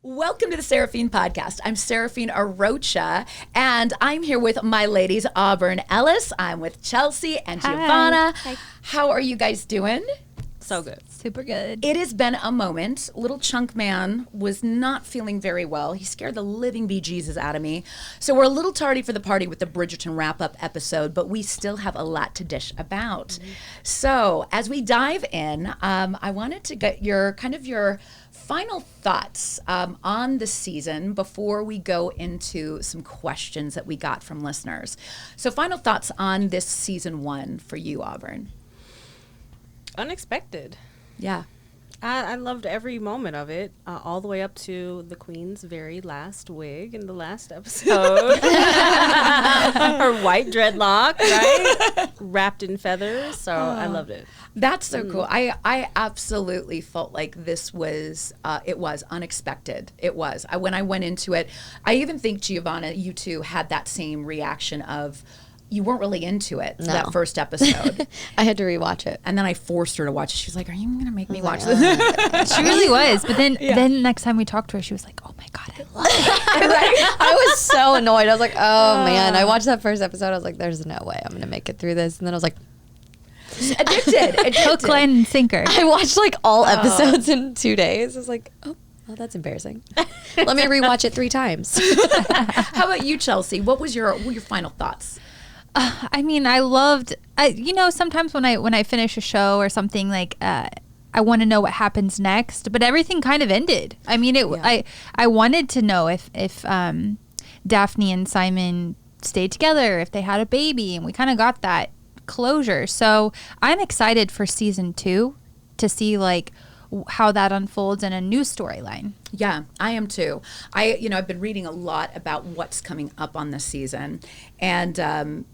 Welcome to the Seraphine Podcast. I'm Seraphine Arocha, and I'm here with my ladies, Auburn Ellis. I'm with Chelsey and Giovanna. Hi. How are you guys doing? So good. Super good. It has been a moment. Little Chunk Man was not feeling very well. He scared the living bejesus out of me. So we're a little tardy for the party with the Bridgerton wrap-up episode, but we still have a lot to dish about. Mm-hmm. So as we dive in, I wanted to get your final thoughts on the season before we go into some questions that we got from listeners. So final thoughts on this season 1 for you, Auburn. Unexpected. Yeah. I loved every moment of it, all the way up to the Queen's very last wig in the last episode. Her white dreadlock, right? Wrapped in feathers. So I loved it. That's so cool. I absolutely felt like this was, it was unexpected. It was. When I went into it, I even think, Giovanna, you two had that same reaction of, you weren't really into it, that first episode. I had to rewatch it. And then I forced her to watch it. She was like, are you going to make me watch this? She really was. But then next time we talked to her, she was like, oh my God, I love it. Right? I was so annoyed. I was like, oh man. I watched that first episode. I was like, there's no way I'm going to make it through this. And then I was like, Addicted. Hook, line, and sinker. I watched like all episodes in 2 days. I was like, oh, well, that's embarrassing. Let me rewatch it 3 times. How about you, Chelsey? What was your final thoughts? I mean, I loved, sometimes when I finish a show or something, like, I want to know what happens next, but everything kind of ended. I mean, I wanted to know if Daphne and Simon stayed together, if they had a baby, and we kind of got that closure. So I'm excited for season 2 to see like how that unfolds in a new storyline. Yeah, I am too. I've been reading a lot about what's coming up on this season, and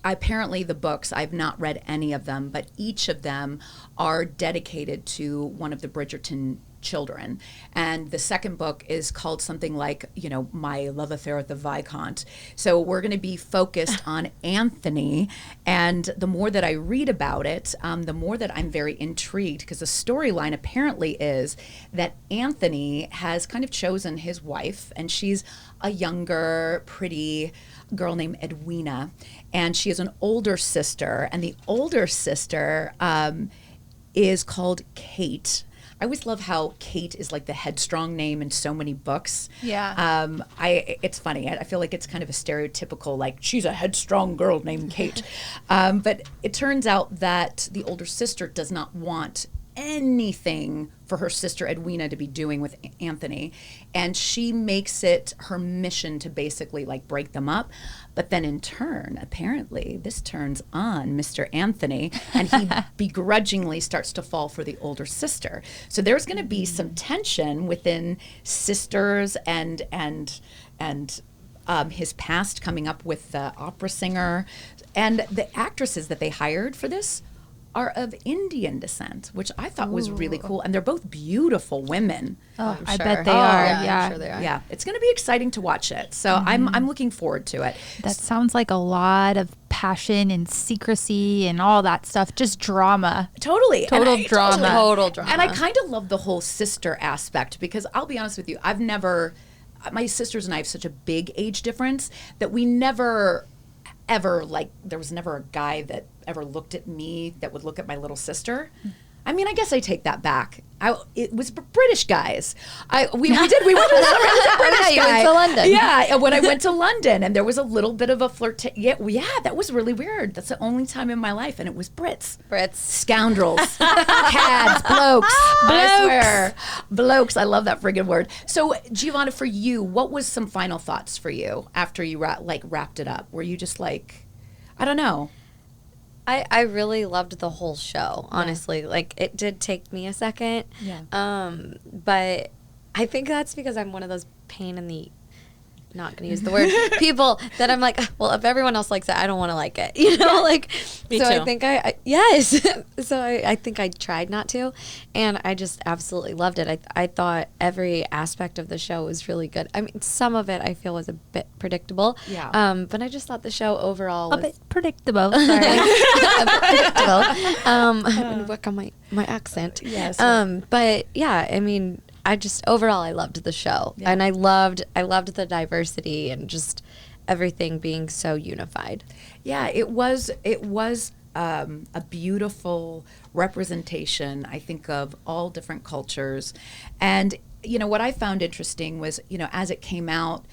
apparently the books, I've not read any of them, but each of them are dedicated to one of the Bridgerton children. And the second book is called something like, My Love Affair with the Viscount. So we're going to be focused on Anthony. And the more that I read about it, the more that I'm very intrigued, because the storyline apparently is that Anthony has kind of chosen his wife, and she's a younger, pretty girl named Edwina. And she has an older sister, and the older sister is called Kate. I always love how Kate is like the headstrong name in so many books. Yeah. It's funny. I feel like it's kind of a stereotypical, like, she's a headstrong girl named Kate. But it turns out that the older sister does not want anything for her sister Edwina to be doing with Anthony, and she makes it her mission to basically like break them up. But then in turn, apparently this turns on Mr. Anthony, and he begrudgingly starts to fall for the older sister. So there's going to be some tension within sisters and his past, coming up with the opera singer, and the actresses that they hired for this are of Indian descent, which I thought was really cool. And they're both beautiful women. Oh, I bet they are. Yeah, I'm sure they are. Yeah, it's going to be exciting to watch it. So I'm looking forward to it. That sounds like a lot of passion and secrecy and all that stuff. Just drama. Totally. Total drama. Total drama. And I kind of love the whole sister aspect, because I'll be honest with you, my sisters and I have such a big age difference that we never ever, like, there was never a guy that ever looked at me that would look at my little sister. I mean, I guess I take that back. It was British guys. We went to British You went to London. Yeah, when I went to London, and there was a little bit of a flirt. Yeah, that was really weird. That's the only time in my life, and it was Brits. Scoundrels. Cads, blokes. I swear. Blokes, I love that friggin' word. So, Giovanna, for you, what was some final thoughts for you after you wrapped it up? Were you just like, I don't know. I really loved the whole show, honestly. Yeah. Like, it did take me a second. Yeah. But I think that's because I'm one of those pain in the, not going to use the word, people that I'm like, well, if everyone else likes it, I don't want to like it. You know, like, me so too. I think yes. So I think I tried not to, and I just absolutely loved it. I thought every aspect of the show was really good. I mean, some of it I feel was a bit predictable. Yeah. But I just thought the show overall was a bit predictable. Sorry. a bit predictable. I'm going to work on my accent. Yes. But yeah, I mean, I just overall I loved the show, and I loved the diversity and just everything being so unified. Yeah, it was a beautiful representation, I think, of all different cultures. And what I found interesting was, as it came out,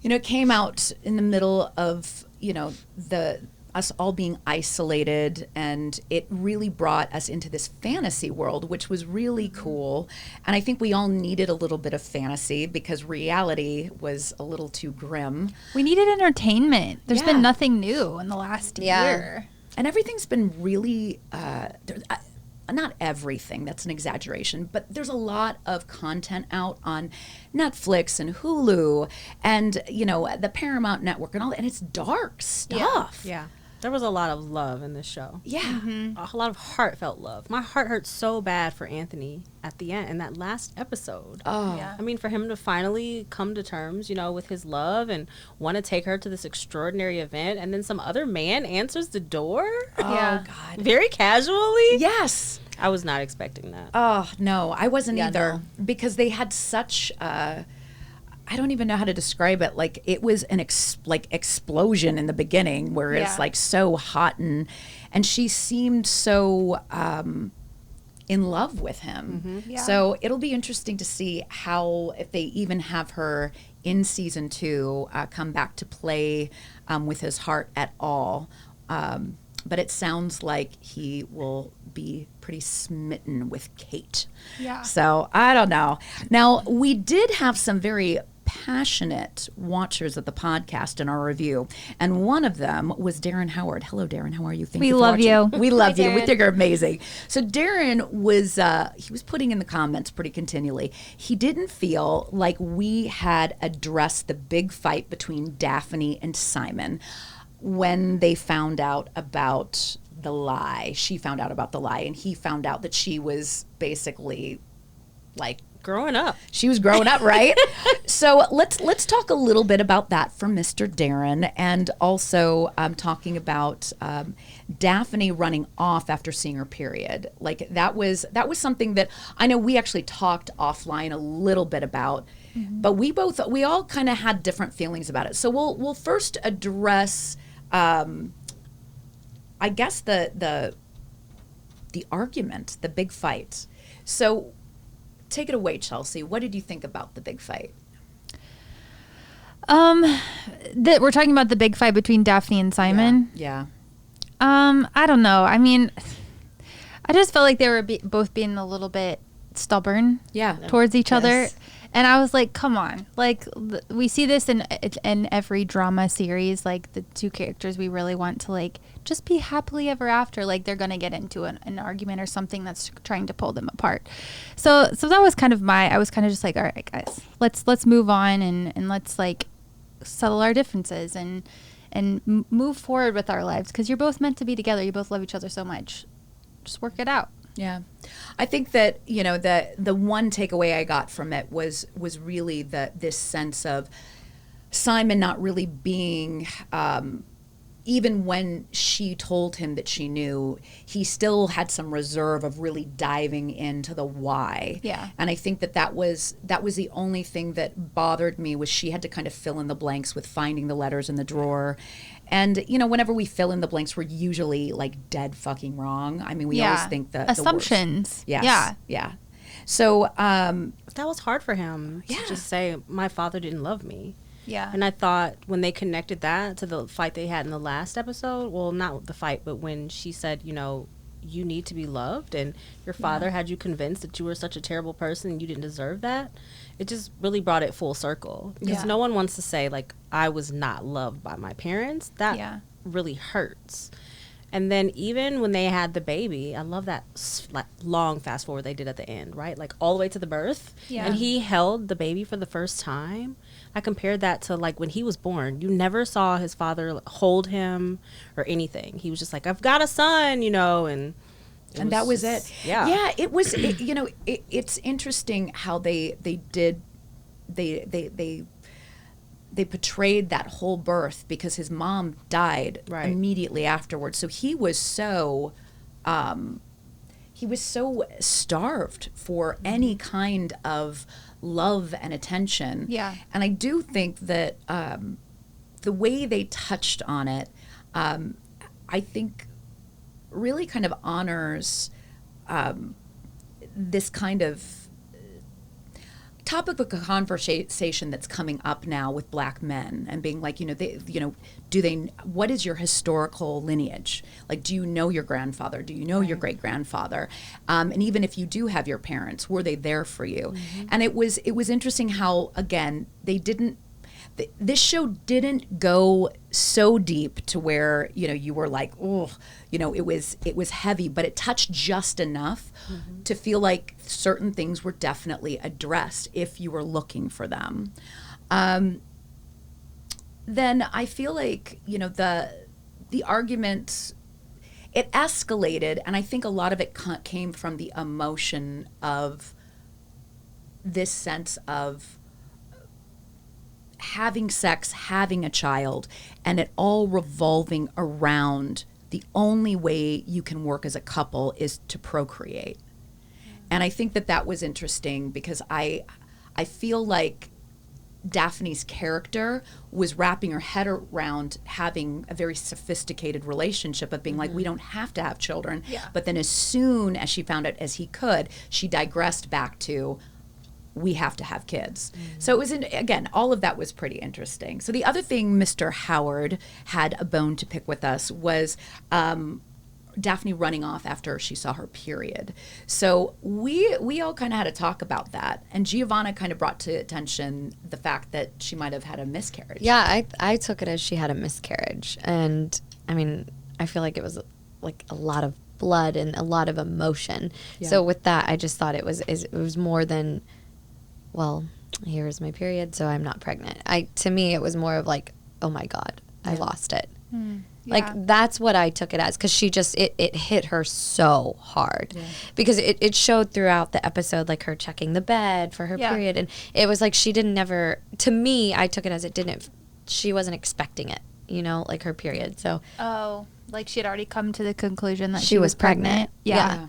it came out in the middle of us all being isolated, and it really brought us into this fantasy world, which was really cool. And I think we all needed a little bit of fantasy because reality was a little too grim. We needed entertainment. There's been nothing new in the last year. And everything's been really, not everything, that's an exaggeration, but there's a lot of content out on Netflix and Hulu and, the Paramount Network and all that, and it's dark stuff. Yeah. There was a lot of love in this show. Yeah. A lot of heartfelt love. My heart hurt so bad for Anthony at the end in that last episode. Oh. Yeah. I mean, for him to finally come to terms, with his love and want to take her to this extraordinary event, and then some other man answers the door. Oh, God. Very casually. Yes. I was not expecting that. Oh, no, I wasn't either. No. Because they had such, I don't even know how to describe it. Like, it was an explosion in the beginning where it's like so hot, and she seemed so in love with him. Mm-hmm. Yeah. So it'll be interesting to see if they even have her in season 2 come back to play with his heart at all. But it sounds like he will be pretty smitten with Kate. Yeah. So I don't know. Now, we did have some very passionate watchers of the podcast in our review, and one of them was Darren Howard. Hello, Darren. How are you? Thank We you for love watching. you. We love Hi, you. We Darren. think you're amazing. So Darren was he was putting in the comments pretty continually. He didn't feel like we had addressed the big fight between Daphne and Simon when they found out about the lie. She found out about the lie, and he found out that she was basically like Growing up. she was growing up, right? So let's talk a little bit about that from Mr. Darren, and also talking about Daphne running off after seeing her period. Like that was something that I know we actually talked offline a little bit about, but we all kind of had different feelings about it. So we'll first address, I guess the argument, the big fight. So take it away, Chelsey. What did you think about the big fight? We're talking about the big fight between Daphne and Simon. Yeah. I don't know. I mean, I just felt like they were both being a little bit stubborn towards each other. And I was like, come on. Like, we see this in every drama series. Like, the two characters we really want to, like, just be happily ever after. Like, they're going to get into an argument or something that's trying to pull them apart. So that was kind of I was kind of just like, all right, guys, let's move on and let's, like, settle our differences and move forward with our lives. Because you're both meant to be together. You both love each other so much. Just work it out. Yeah. I think that, the one takeaway I got from it was really this sense of Simon not really being, even when she told him that she knew, he still had some reserve of really diving into the why. Yeah. And I think that was the only thing that bothered me, was she had to kind of fill in the blanks with finding the letters in the drawer. And, whenever we fill in the blanks, we're usually like dead fucking wrong. I mean, we always think the assumptions. The worst. Yes. Yeah. So That was hard for him to just say, my father didn't love me. Yeah. And I thought when they connected that to the fight they had in the last episode, well, not the fight, but when she said, you need to be loved, and your father had you convinced that you were such a terrible person and you didn't deserve that, it just really brought it full circle. Because no one wants to say, like, I was not loved by my parents. That really hurts. And then even when they had the baby, I love that long fast forward they did at the end, right? Like all the way to the birth. Yeah. And he held the baby for the first time. I compared that to like when he was born. You never saw his father hold him or anything. He was just like, I've got a son, and that was it. Yeah. Yeah, it was, it's interesting how they portrayed that whole birth, because his mom died immediately afterwards. So he was so starved for any kind of love and attention. Yeah. And I do think that the way they touched on it, I think really kind of honors this kind of topic of conversation that's coming up now with Black men, and being like, what is your historical lineage? Like, do you know your grandfather? Do you know your great grandfather? And even if you do have your parents, were they there for you? And it was interesting how, again, they didn't. This show didn't go so deep to where, you were like, oh, it was heavy, but it touched just enough to feel like certain things were definitely addressed if you were looking for them. Then I feel like, the argument, it escalated, and I think a lot of it came from the emotion of this sense of having sex, having a child, and it all revolving around the only way you can work as a couple is to procreate. And I think that was interesting because I feel like Daphne's character was wrapping her head around having a very sophisticated relationship of being like, we don't have to have children. Yeah. But then as soon as she found out as he could, she digressed back to, we have to have kids. So it was, again, all of that was pretty interesting. So the other thing Mr. Howard had a bone to pick with us was Daphne running off after she saw her period. So we all kind of had a talk about that. And Giovanna kind of brought to attention the fact that she might have had a miscarriage. Yeah, I took it as she had a miscarriage. And, I mean, I feel like it was like a lot of blood and a lot of emotion. Yeah. So with that, I just thought it was more than, well, here's my period, so I'm not pregnant. To me, it was more of like, oh my God, I lost it. Like, that's what I took it as, because she just, it hit her so hard. Yeah. Because it showed throughout the episode, like her checking the bed for her period. And it was like she didn't never, to me, I took it as she wasn't expecting it, like her period. So. Oh, like she had already come to the conclusion that she was pregnant. Yeah.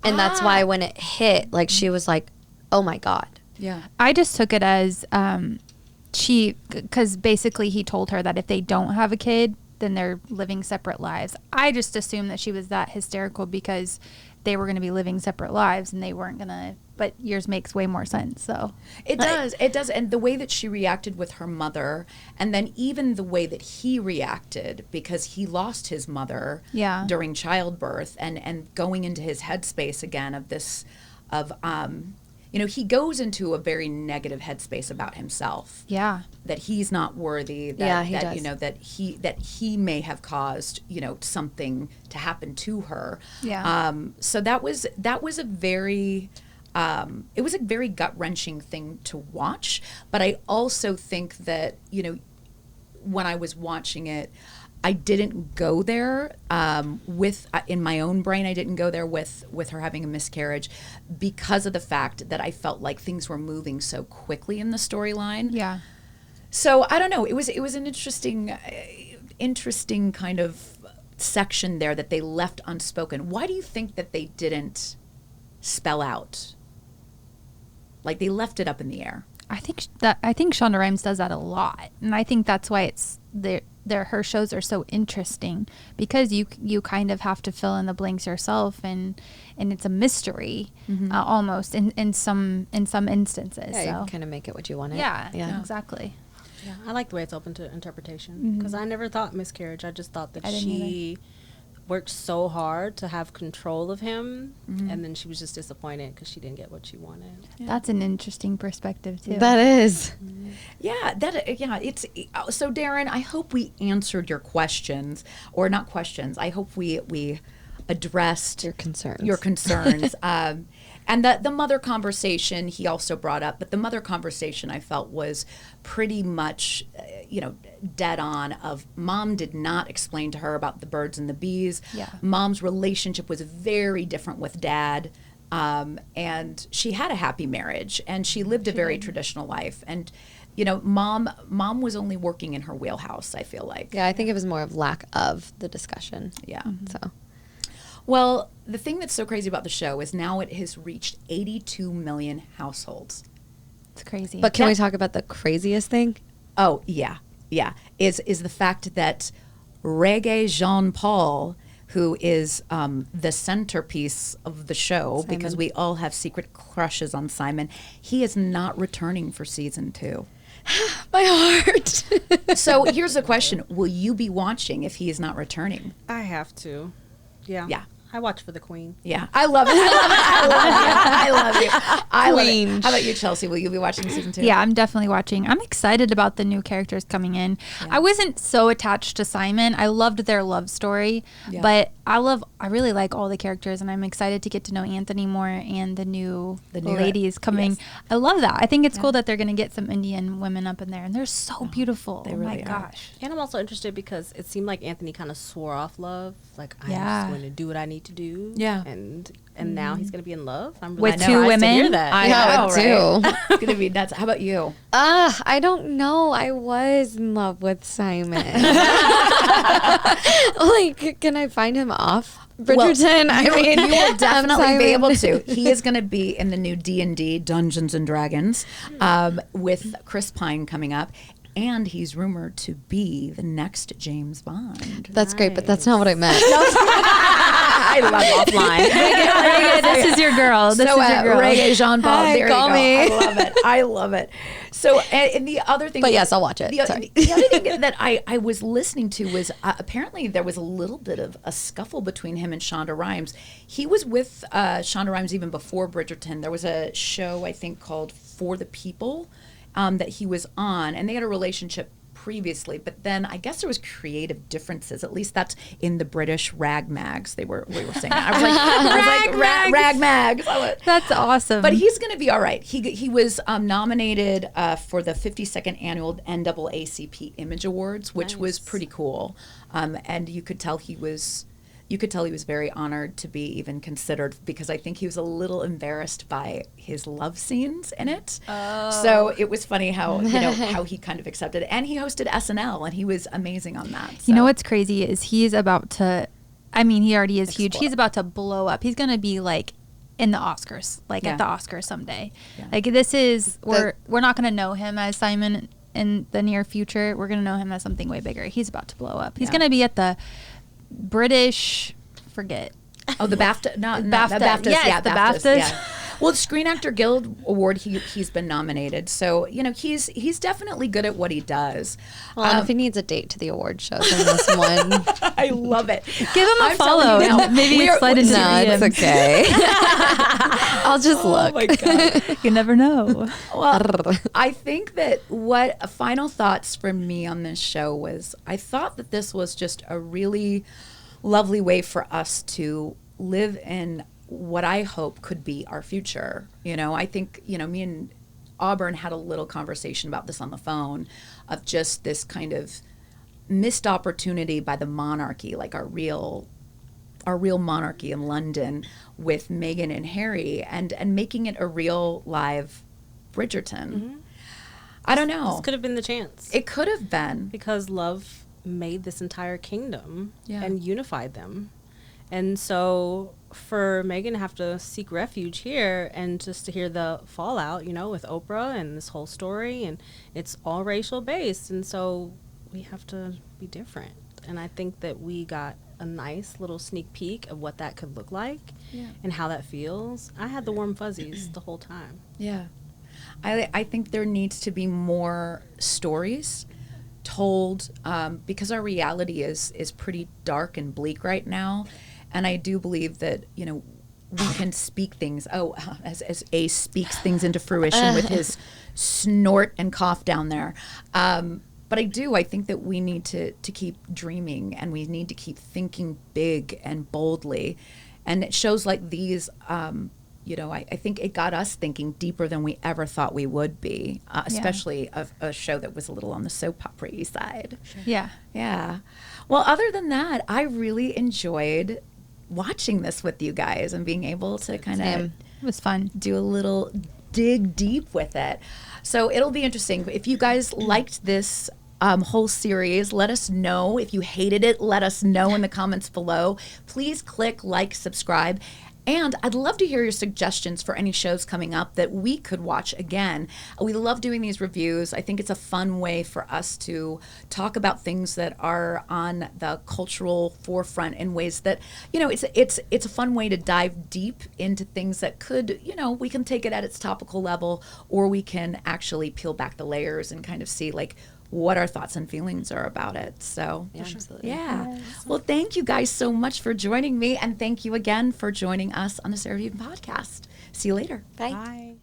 And that's why when it hit, like, she was like, oh my God. Yeah. I just took it as because basically he told her that if they don't have a kid, then they're living separate lives. I just assumed that she was that hysterical because they were going to be living separate lives and they weren't going to, but yours makes way more sense. So it does. And the way that she reacted with her mother, and then even the way that he reacted, because he lost his mother during childbirth, and going into his headspace again of this, he goes into a very negative headspace about himself. Yeah. That he's not worthy. That he may have caused, something to happen to her. Yeah. So that was a very, it was a very gut-wrenching thing to watch. But I also think that, when I was watching it, I didn't go there in my own brain. I didn't go there with her having a miscarriage because of the fact that I felt like things were moving so quickly in the storyline. Yeah. So I don't know. It was an interesting kind of section there that they left unspoken. Why do you think that they didn't spell out? Like, they left it up in the air. I think Shonda Rhimes does that a lot, and I think that's why her shows are so interesting, because you kind of have to fill in the blanks yourself, and it's a mystery almost in some instances. Yeah, so. you can kind of make it what you want it. Yeah, exactly. Yeah, I like the way it's open to interpretation, because I never thought miscarriage. I just thought that she worked so hard to have control of him, and then she was just disappointed because she didn't get what she wanted. Yeah. That's an interesting perspective too. That is. Yeah, it's so Darren, I hope we answered your questions, or not questions. I hope we addressed your concerns. And the mother conversation he also brought up, but the mother conversation I felt was pretty much, dead on. Of mom did not explain to her about the birds and the bees. Yeah. Mom's relationship was very different with dad, and she had a happy marriage, and she lived a very traditional life. And mom was only working in her wheelhouse, I feel like. Yeah, I think it was more of lack of the discussion. Yeah. So. Well, the thing that's so crazy about the show is now it has reached 82 million households. It's crazy. But can we talk about the craziest thing? Oh, yeah. Yeah. Is the fact that rege-jean Paul, who is the centerpiece of the show, because we all have secret crushes on Simon, he is not returning for season 2. My heart. So here's the question. Will you be watching if he is not returning? I have to. Yeah. Yeah. I watch for the queen. Yeah. I love it. I love you. I love Queen. it. How about you, Chelsea? Will you be watching season 2? Yeah, I'm definitely watching. I'm excited about the new characters coming in. Yeah. I wasn't so attached to Simon. I loved their love story, but I really like all the characters, and I'm excited to get to know Anthony more and the new ladies coming. Yes. I love that. I think it's cool that they're going to get some Indian women up in there, and they're so beautiful. They oh really my are. gosh. And I'm also interested because it seemed like Anthony kind of swore off love. Like, I'm just going to do what I need to do. Yeah. And now he's going to be in love. I'm With really two surprised to hear women? that. I Yeah, know, with right? two. It's going to be nuts. How about you? I don't know. I was in love with Simon. Like, can I find him off Bridgerton? Well, I mean, you will definitely Simon. be able to. He is going to be in the new D&D, Dungeons and Dragons, with Chris Pine coming up. And he's rumored to be the next James Bond. That's great, but that's not what I meant. I love offline. This is your girl. This is your girl. Rege-jean Paul. Hi, There you call go. me. I love it. I love it. So, and the other thing. But yes, I'll watch it. The, Sorry. the other thing that I was listening to was apparently there was a little bit of a scuffle between him and Shonda Rhimes. He was with Shonda Rhimes even before Bridgerton. There was a show, I think, called For the People that he was on, and they had a relationship previously, but then I guess there was creative differences. At least that's in the British rag mags. We were saying that. I was like rag mags. That's awesome. But he's going to be all right. He was nominated for the 52nd annual NAACP Image Awards, which was pretty cool. And you could tell he was very honored to be even considered, because I think he was a little embarrassed by his love scenes in it. Oh. So it was funny how how he kind of accepted it. And he hosted SNL, and he was amazing on that. So. You know what's crazy is he's about to, I mean, he already is huge. Explode. He's about to blow up. He's going to be like in the Oscars, like at the Oscars someday. Yeah. Like this is, we're not going to know him as Simon in the near future. We're going to know him as something way bigger. He's about to blow up. He's going to be at the British, forget. Oh, the BAFTA? No, BAFTA. The BAFTAs. Yes, Yeah, the BAFTAs. BAFTAs. Yeah. Well, the Screen Actor Guild Award, he's been nominated. So, he's definitely good at what he does. Well, if he needs a date to the award show, then this one. I love it. Give him a I'm follow. telling you now, Maybe slide into No, DMs. it's okay. I'll just look. Oh, my God. You never know. Well, I think that what final thoughts from me on this show was, I thought that this was just a really lovely way for us to live in what I hope could be our future. I think, me and Auburn had a little conversation about this on the phone, of just this kind of missed opportunity by the monarchy, like our real monarchy in London with Meghan and Harry, and making it a real live Bridgerton. Mm-hmm. I don't know. This could have been the chance. It could have been. Because love made this entire kingdom and unified them. And so for Meghan to have to seek refuge here, and just to hear the fallout, with Oprah and this whole story, and it's all racial based. And so we have to be different. And I think that we got a nice little sneak peek of what that could look like and how that feels. I had the warm fuzzies the whole time. Yeah. I think there needs to be more stories told, because our reality is pretty dark and bleak right now. And I do believe that, we can speak things. As Ace speaks things into fruition with his snort and cough down there. But I think that we need to keep dreaming, and we need to keep thinking big and boldly. And it shows like these, I think it got us thinking deeper than we ever thought we would be, especially a show that was a little on the soap opera side. Sure. Yeah. Yeah. Well, other than that, I really enjoyed watching this with you guys and being able to kind of it was fun. Do a little dig deep with it. So it'll be interesting. If you guys liked this whole series. Let us know if you hated it. Let us know in the comments below. Please click like, subscribe. And I'd love to hear your suggestions for any shows coming up that we could watch again. We love doing these reviews. I think it's a fun way for us to talk about things that are on the cultural forefront in ways that, it's a fun way to dive deep into things that could, we can take it at its topical level, or we can actually peel back the layers and kind of see what our thoughts and feelings are about it. So, Absolutely. yeah. Yes. Well, thank you guys so much for joining me. And thank you again for joining us on the Seraphiend podcast. See you later. Bye. Bye.